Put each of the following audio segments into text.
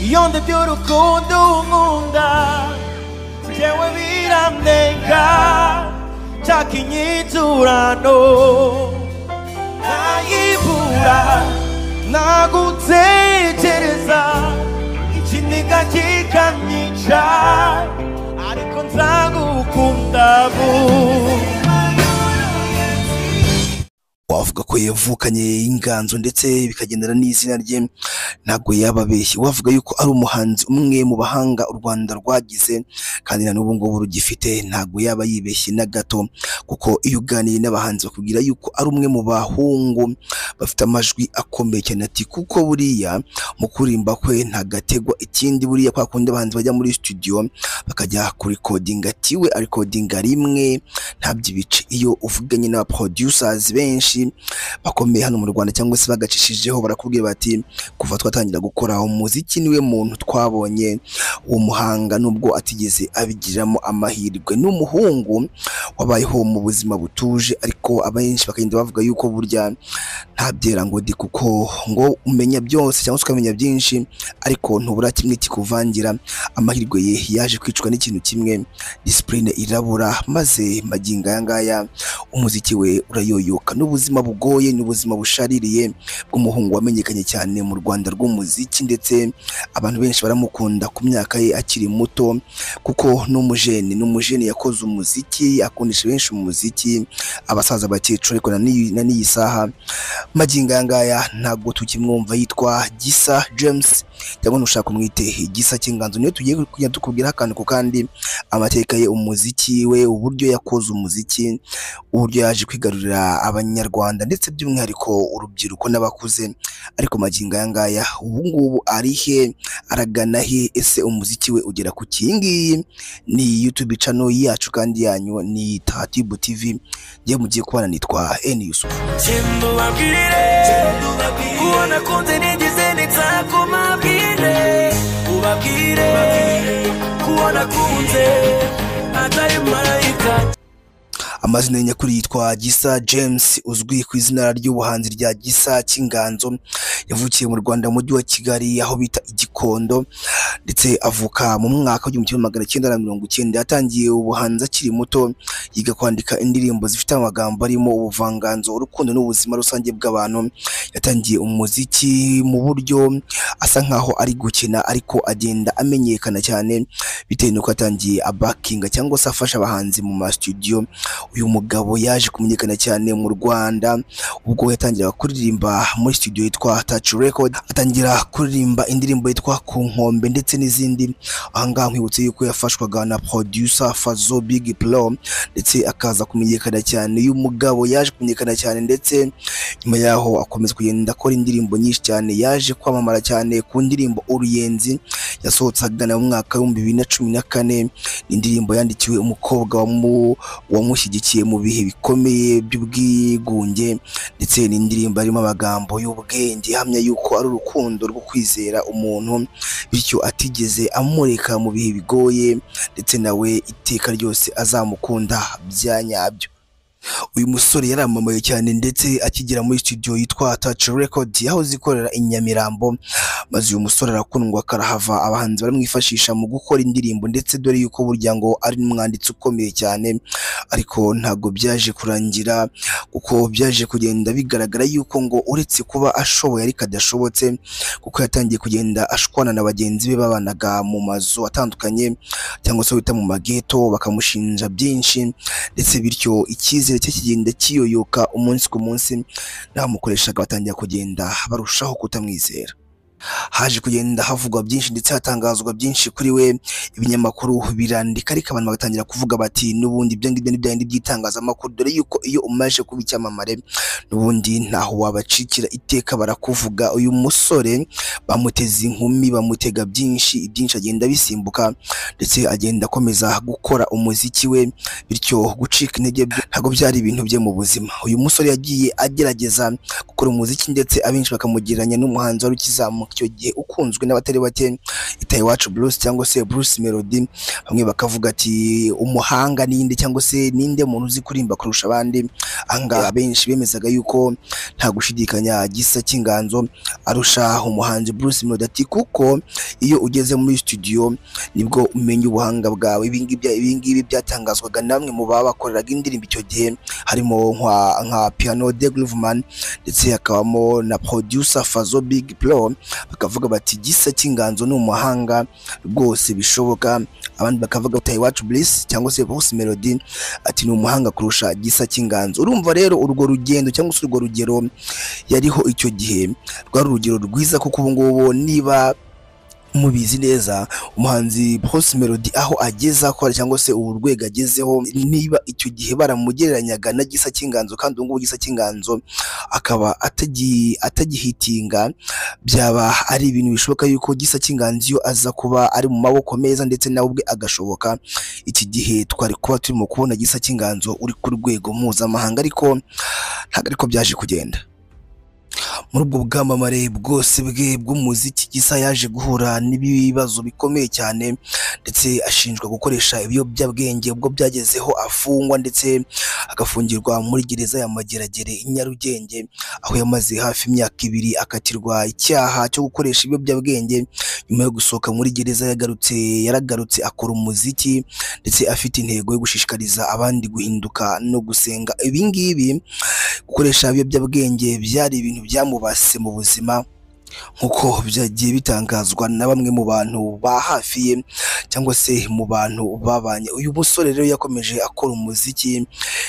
iyo ndebye urukundo nkunda jewe birandenga nshaka inyiturano nayibura nagutekereza ikiniga kikanyica ariko nzagukunda wavuga ko yavukanye inganzo ndetse bikagendera n'izina rye ntabwo yababeshye wavuga yuko ari umuhanzi umwe mu bahanga u Rwanda rwagize kandi na n'ubu ngubu rugifite ntabwo yaba yibeshye na gato kuko iyo uganiye n'abahanzi bakubwira yuko ari umwe mu bahungu bafite amajwi akomeye cyane ati kuko buriya mu kurimba kwe ntagategwa ikindi buriya kwa kundi abahanzi bajya muri studio bakajya kuri recording atiwe recording rimwe ntabyibice iyo uvuganye n'aba producers benshi bakomeye hano mu Rwanda cyangwa se bagacishijeho barakubwira bati kuva twatangira gukora umuziki niwe muntu twabonye uwo muhanga nubwo atigeze abigiramo amahirwe n'umuhungu wabayeho mu buzima butuje ariko abenshi bakagenda bavuga yuko burya ntabyera ngo di kuko ngo umenya byose cyangwa se ukamenya byinshi ariko ntubura kimwe kikuvangira amahirwe ye yaje kwicwa n'ikintu kimwe discipline irabura maze maginga yangaya umuziki we urayoyoka n'ubuzima bugoye n'ubuzima bushaririye bw'umuhungu wamenyekanye cyane mu Rwanda rw'umuziki ndetse abantu benshi baramukunda ku myaka ye akiri muto kuko n'umujene yakoze umuziki akundisha benshi umuziki abasaza bakecuru ariko na n'iyi saha maginga yangaya ntabwo tukimwumva yitwa Gisa James cyangwa nushaka kumwite Gisa cy'inganzo niyo tugiye kujya tukubwira akantu ko kandi amateka ye umuziki we uburyo yakoze umuziki uburyo yaje kwigarurira abanyarwanda ndetse by'umwihariko urubyiruko n'abakuze ariko maginga yangaya ubu ngubu ari he aragana he ese umuziki we ugera ku kingi ni YouTube channel yacu kandi yanyu ni Tatibu TV ngiye mugiye kubana nitwa N Yusuf kubona kunze nigeze nitsakumabwire ubabwire kubona kunze atari marayika. Amazina nyakuri yitwa Gisa James uzwi ku izina ry'ubuhanzi rya Gisa cy'inganzo yavukiye mu Rwanda mu mujyi wa Kigali aho bita Igikondo ndetse avuka mu mwaka wa 1990 yatangiye ubuhanzi akiri muto yiga kwandika indirimbo zifite amagambo arimo ubuvanganzo urukundo n'ubuzima rusange bw'abantu yatangiye umuziki mu buryo asa nkaho ari gukina ariko agenda amenyekana cyane bitewe nuko atangiye abakinga cyangwa se afasha abahanzi mu ma studio. Uyu mugabo yaje kumenyekana cyane mu Rwanda ubwo yatangira kuririmba muri studio yitwa Touch Record atangira kuririmba indirimbo yitwa Ku Nkombe ndetse n'izindi ahangaha nkwibutse yuko yafashwaga na producer Fazo Big Pro ndetse akaza kumenyekana cyane. Uyu mugabo yaje kumenyekana cyane ndetse nyuma yaho akomeza kugenda akora indirimbo nyinshi cyane yaje kwamamara cyane ku ndirimbo Uruyenzi yasohotsaga mu mwaka wa 2014 indirimbo yandikiwe umukobwa wamushyigikiye mu bihe bikomeye by'ubwigunge ndetse n'indirimbo arimo amagambo y'ubwenge hamya yuko ari urukundo rwo kwizera umuntu bityo atigeze amureka mu bihe bigoye ndetse nawe iteka ryose azamukunda byanyabyo. Uyu musore yaramamaye cyane ndetse akigera muri studio yitwa Touch Record aho zikorera Inyamirambo maze uyu musore arakundwa karahava abahanzi baramwifashisha mu gukora indirimbo ndetse dore yuko burya ngo ari n'umwanditsi ukomeye cyane ariko ntago byaje kurangira kuko byaje kugenda bigaragara yuko ngo uretse kuba ashoboye ariko adashobotse kuko yatangiye kugenda ashwana na bagenzi be babanaga mu mazu atandukanye cyangwa se wita mu mageto bakamushinja byinshi ndetse bityo icyizere cye kigenda kiyoyoka umunsi ku munsi namukoreshaga batangira kugenda barushaho kutamwizera. Haje kugenda havugwa byinshi ndetse hatangazwa byinshi kuri we ibinyamakuru birandika ariko abantu bagatangira kuvuga bati nubundi ibyo ngibyo n'ibindi by'itangazamakuru dore yuko iyo umaje kuba icyamamare nubundi ntaho wabacikira iteka barakuvuga. Uyu musore bamuteze inkumi bamutega byinshi agenda bisimbuka ndetse agenda akomeza gukora umuziki we bityo gucika intege ntago byari ibintu bye mu buzima. Uyu musore yagiye agerageza gukora umuziki ndetse abenshi bakamugereranya n'umuhanzi wari ukizamuka icyo gihe ukunzwe n'abatari bake Itayiwacu Bruce cyangwa se Bruce Melody. Bamwe bakavuga ati umuhanga ninde cyangwa se ninde muntu uzi kurimba kurusha abandi. Anga benshi bemezaga yuko nta gushidikanya Gisa cy'Inganzo arusha umuhanzi Bruce Melody ati kuko iyo ugeze muri studio nibwo umenya ubuhanga bwawe. Ibingibi byatangazwaga namwe mu babakoreraga indirimbo icyo gihe, harimo nka Piano de Grooveman ndetse hakabamo na producer Fazo Big Pro. Bakavuga bati Gisa cy'Inganzo ni umuhanga rwose bishoboka. Abandi bakavuga Itayiwacu Bruce cyangwa se Bruce Melody ati ni umuhanga kurusha Gisa cy'Inganzo. Urumva rero urwo rugendo cyangwa se urwo rugero yariho icyo gihe rwari urugero rwiza, kuko ubu ngubu niba mubizi neza umuhanzi Bruce Melody aho ageza akora cyangwa se urwego agezeho, niba icyo gihe baramugereranyaga na Gisa cy'Inganzo kandi ubu ngubu Gisa cy'Inganzo akaba atagihitinga, byaba ari ibintu bishoboka yuko Gisa cy'Inganzo iyo aza kuba ari mu maboko meza ndetse nawe ubwe agashoboka, iki gihe twari kuba turimo kubona Gisa cy'Inganzo uri ku rwego mpuzamahanga, ariko ntabwo ariko byaje kugenda. Muri ubwo bwamamare bwose bwe bw'umuziki Gisa yaje guhura n'ibibazo bikomeye cyane, ndetse ashinjwa gukoresha ibiyobyabwenge ubwo byagezeho afungwa ndetse agafungirwa muri gereza ya Mageragere i Nyarugenge, aho yamaze hafi imyaka 2 akatirwa icyaha cyo gukoresha ibiyobyabwenge. Nyuma yo gusohoka muri gereza yaragarutse akora umuziki ndetse afite intego yo gushishikariza abandi guhinduka no gusenga. Ibingibi gukoresha ibiyobyabwenge byari ibintu byamubase mu buzima, nkuko byagiye bitangazwa na bamwe mu bantu ba hafi ye cyangwa se mu bantu babanye. Uyu musore rero yakomeje akora umuziki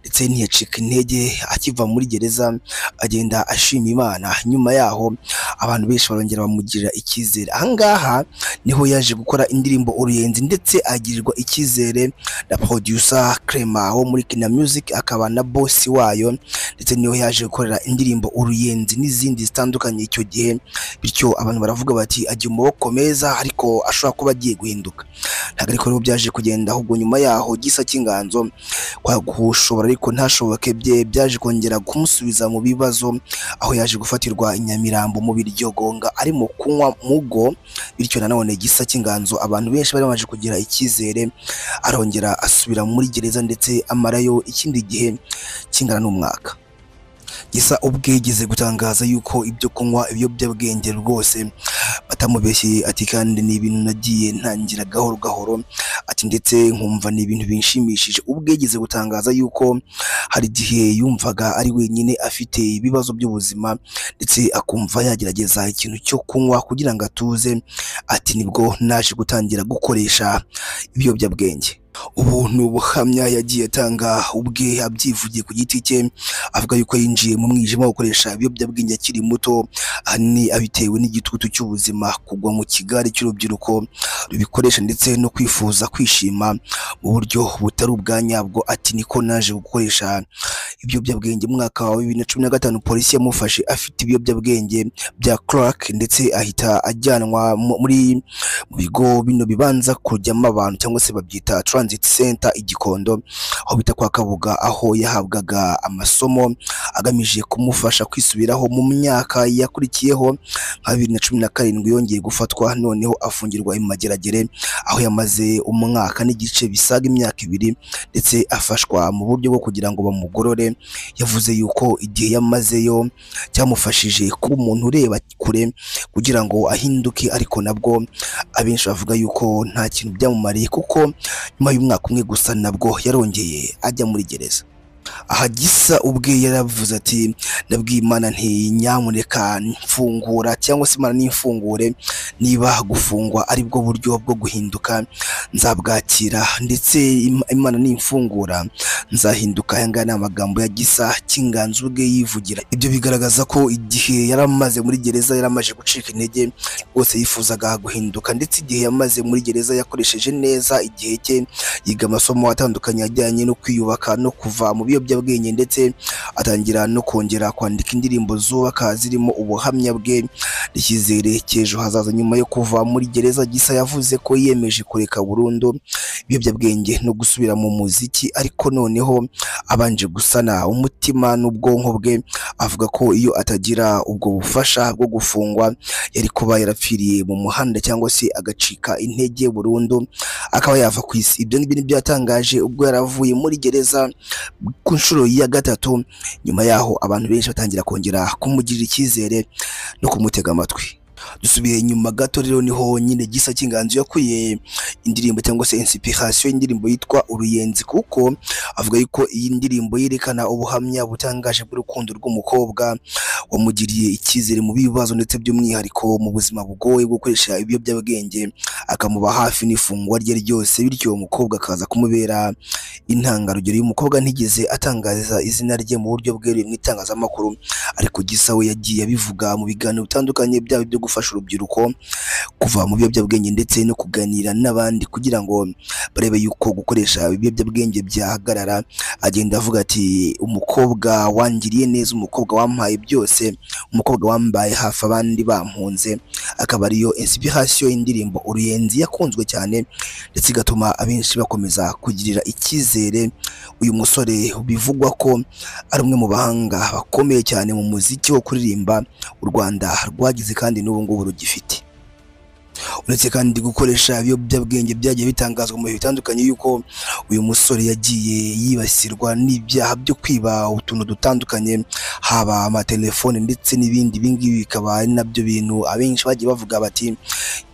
ndetse ntiyacika intege, akiva muri gereza agenda ashima Imana. Nyuma yaho abantu benshi barongera bamugirira icyizere. Ahangaha niho yaje gukora indirimbo Uruyenzi ndetse agirirwa icyizere na producer Clement wo muri Kina Music akaba na boss wayo, ndetse niho yaje gukorera indirimbo Uruyenzi n'izindi zitandukanye icyo gihe. Bityo abantu baravuga bati agiye mu maboko meza ariko ashobora kuba agiye guhinduka. Ntabwo ariko rero byaje kugenda, ahubwo nyuma yaho Gisa cy'Inganzo kwa gushobora ariko ntashoboke byaje kongera kumusubiza mu bibazo, aho yaje gufatirwa i Nyamirambo mu Biryogonga arimo kunywa mugo. Bityo nanone Gisa cy'Inganzo abantu benshi bari bamaze kugira icyizere, arongera asubira muri gereza ndetse amarayo ikindi gihe kingana n'umwaka. Gisa ubwe yigeze gutangaza yuko ibyo kunywa ibiyobyabwenge rwose batamubeshye, ati kandi ni ibintu nagiye ntangira gahoro gahoro, ati ndetse nkumva ni ibintu binshimishije. Ubwe yigeze gutangaza yuko hari igihe yumvaga ari wenyine afite ibibazo by'ubuzima ndetse akumva yagerageza ikintu cyo kunywa kugira ngo atuze, ati nibwo naje gutangira gukoresha ibiyobyabwenge. Ubu ni ubuhamya yagiye atanga ubwe abyivugiye ku giti cye, avuga yuko yinjiye mu mwijima wo gukoresha ibiyobyabwenge akiri muto, ahanini abitewe n'igitutu cy'ubuzima, kugwa mu kigare cy'urubyiruko rubikoresha ndetse no kwifuza kwishima mu buryo butari ubwa nyabwo. Ati niko naje gukoresha ibiyobyabwenge. Mu mwaka wa 2015 polisi yamufashe afite ibiyobyabwenge bya crack ndetse ahita ajyanwa mu bigo bino bibanza kujyamo abantu cyangwa se babyita Transit Center i Gikondo, aho bita kwa Kabuga, aho yahabwaga amasomo agamije kumufasha kwisubiraho. Mu myaka yakurikiyeho nka 2017 yongeye gufatwa, noneho afungirwa i Mageragere, aho yamaze umwaka n'igice bisaga imyaka 2 ndetse afashwa mu buryo bwo kugira ngo bamugorore. Yavuze yuko igihe yamazeyo cyamufashije kuba umuntu ureba kure kugira ngo ahinduke, ariko nabwo abenshi bavuga yuko nta kintu byamumariye, kuko nyuma y'umwaka umwe gusa nabwo yarongeye ajya muri gereza. Aha Gisa ubwe yaravuze ati ndabwiye Imana nti nyamuneka mfungura cyangwa se Imana nimfungure, niba gufungwa ari bwo buryo bwo guhinduka nzabwakira, ndetse Imana nimfungura nzahinduka. Aya ngaya ni amagambo ya Gisa cy'Inganzo ubwe yivugira. Ibyo bigaragaza ko igihe yaramaze muri gereza yaramaje gucika intege, bose yifuzaga guhinduka, ndetse igihe yamaze muri gereza yakoresheje neza igihe cye, yiga amasomo atandukanye ajyanye no kwiyubaka no kuva mu biyobyabwenge ndetse atangira no kongera kwandika indirimbo zubaka zirimo ubuhamya bwe n'icyizere cy'ejo hazaza. Nyuma yo kuva muri gereza, Gisa yavuze ko yiyemeje kureka burundu ibiyobyabwenge no gusubira mu muziki, ariko noneho abanje gusana umutima n'ubwonko bwe. Avuga ko iyo atagira ubwo bufasha bwo gufungwa yari kuba yarapfiriye mu muhanda cyangwa se agacika intege burundu akaba yava ku isi. Ibyo ngibyo nibyo yatangaje ubwo yaravuye muri gereza ku nshuro ya gatatu. Nyuma yaho abantu benshi batangira kongera kumugirira icyizere no kumutega amatwi. Dusubiye nyuma gato rero niho nyine Gisa cy'Inganzo yakuye indirimbo cyangwa se inspiration y'indirimbo yitwa Uruyenzi, kuko avuga yuko iyi ndirimbo yerekana ubuhamya butangaje bw'urukundo rw'umukobwa wamugiriye icyizere mu bibazo ndetse by'umwihariko mu buzima bugoye bwo gukoresha ibiyobyabwenge, akamuba hafi n'ifungwa rye ryose, bityo umukobwa akaza kumubera intangarugero. Uyu mukobwa ntigeze atangaza izina rye mu buryo bweruye mu itangazamakuru, ariko Gisa we yagiye abivuga mu biganiro bitandukanye byaba byo gufasha urubyiruko kuva mu biyobyabwenge ndetse no kuganira n'abandi kugira ngo barebe yuko gukoresha ibiyobyabwenge byahagarara. Agenda avuga ati umukobwa wangiriye neza, umukobwa wampaye byose, umukobwa wambaye hafi abandi bampunze. Akaba ariyo inspiration y'indirimbo Uruyenzi yakunzwe cyane ndetse igatuma abenshi bakomeza kugirira icyizere uyu musore bivugwa ko ari umwe mu bahanga bakomeye cyane mu muziki wo kuririmba u Rwanda rwagize kandi n'ubu ngubu rugifite. Uretse kandi gukoresha ibiyobyabwenge byagiye bitangazwa mu bihe bitandukanye yuko uyu musore yagiye yibasirwa n'ibyaha byo kwiba utuntu dutandukanye, haba amatelefone ndetse n'ibindi. Ibingibi bikaba ari nabyo bintu abenshi bagiye bavuga bati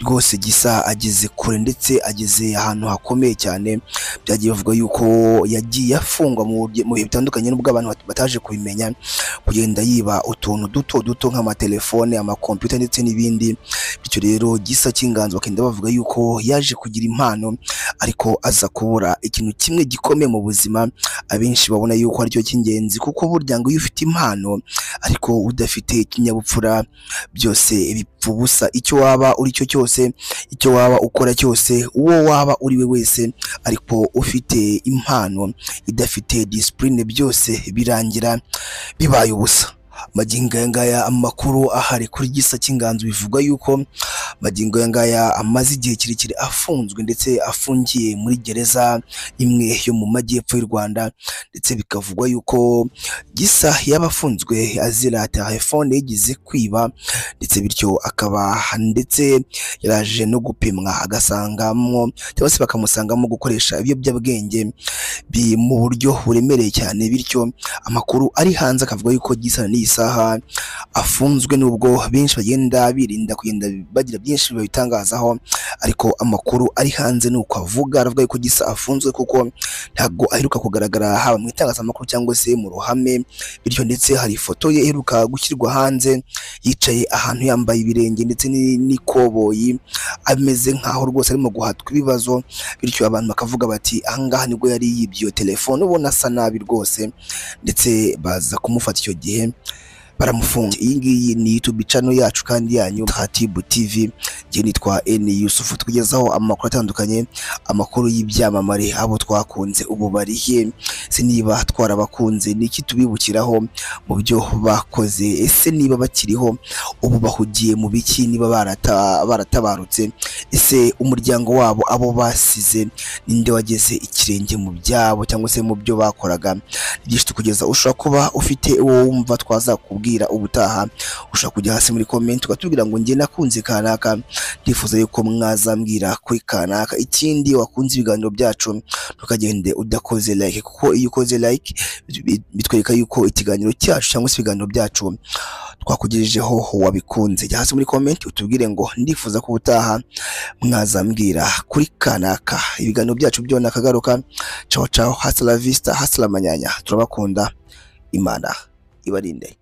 rwose Gisa ageze kure ndetse ageze ahantu hakomeye cyane. Byagiye bavuga yuko yagiye afungwa mu bihe bitandukanye nubwo abantu bataje kubimenya, kugenda yiba utuntu duto duto nk'amatelefone, amakompiyuta ndetse n'ibindi. Bityo rero Gisa cy'Inganzo bakenda bavuga yuko yaje kugira impano ariko aza kubura ikintu kimwe gikomeye mu buzima abenshi babona yuko aricyo cy'ingenzi, kuko burya ngo iyo ufite impano ariko udafite ikinyabupfura byose bipfa ubusa. Icyo waba uri cyo cyose, icyo waba ukora cyose, uwo waba uri we wese, ariko ufite impano idafite discipline byose birangira bibaye ubusa. Magingo aya ngaya amakuru ahari kuri Gisa cy'Inganzo bivuga yuko magingo aya ngaya amaze igihe kirekire afunzwe ndetse afungiye muri gereza imwe yo mu majyepfo y'u Rwanda, ndetse bikavugwa yuko Gisa yaba afunzwe azira telefone yigize kwiba, ndetse bityo akaba ndetse yaraje no gupimwa agasangamo cyangwa se bakamusangamo gukoresha ibiyobyabwenge mu buryo buremereye cyane. Bityo amakuru ari hanze akavuga yuko Gisa n'iyi saha afunzwe, nubwo benshi bagenda birinda kugenda bagira byinshi babitangazaho, ariko amakuru ari hanze nuko avuga. Aravuga yuko Gisa afunzwe kuko ntago aheruka kugaragara haba mu itangazamakuru cyangwa se mu ruhame. Bityo ndetse hari ifoto ye iheruka gushyirwa hanze yicaye ahantu yambaye ibirenge ndetse n'ikoboyi, ameze nkaho rwose arimo guhatwa ibibazo. Bityo abantu bakavuga bati ahangaha nibwo yari yibye iyo telefone, ubona asa nabi rwose, ndetse baza kumufata icyo gihe baramufunga. Iyi ngiyi ni YouTube channel yacu kandi yanyu Khatibu TV. Nge nitwa N Yusufu, tugezaho amakuru atandukanye, amakuru y'ibyamamare, abo twakunze ubu barihe, se niba twarabakunze niki tubibukiraho mu byo bakoze, ese niba bakiriho ubu bahugiye mu biki, niba baratabarutse, ese umuryango wabo abo basize ninde wageze ikirenge mu byabo cyangwa se mu byo bakoraga. Byinshi tukugeza, ushobora kuba ufite uwo wumva twazakubwira ubutaha, ushobora kujya hasi muri comment ukatubwira ngo nge nakunze kanaka, ndifuza yuko mwazambwira kuri kanaka. Ikindi wakunze ibiganiro byacu tukagende udakoze like, kuko iyo ukoze like bitwereka yuko ikiganiro cyacu cyangwa se ibiganiro byacu twakugejejeho wabikunze. Jya hasi muri comment utubwire ngo ndifuza ko ubutaha mwazambwira kuri kanaka. Ibiganiro byacu byo nakagaruka. Ciao ciao, hasta la vista, hasta la manyanya. Turabakunda, Imana ibarinde.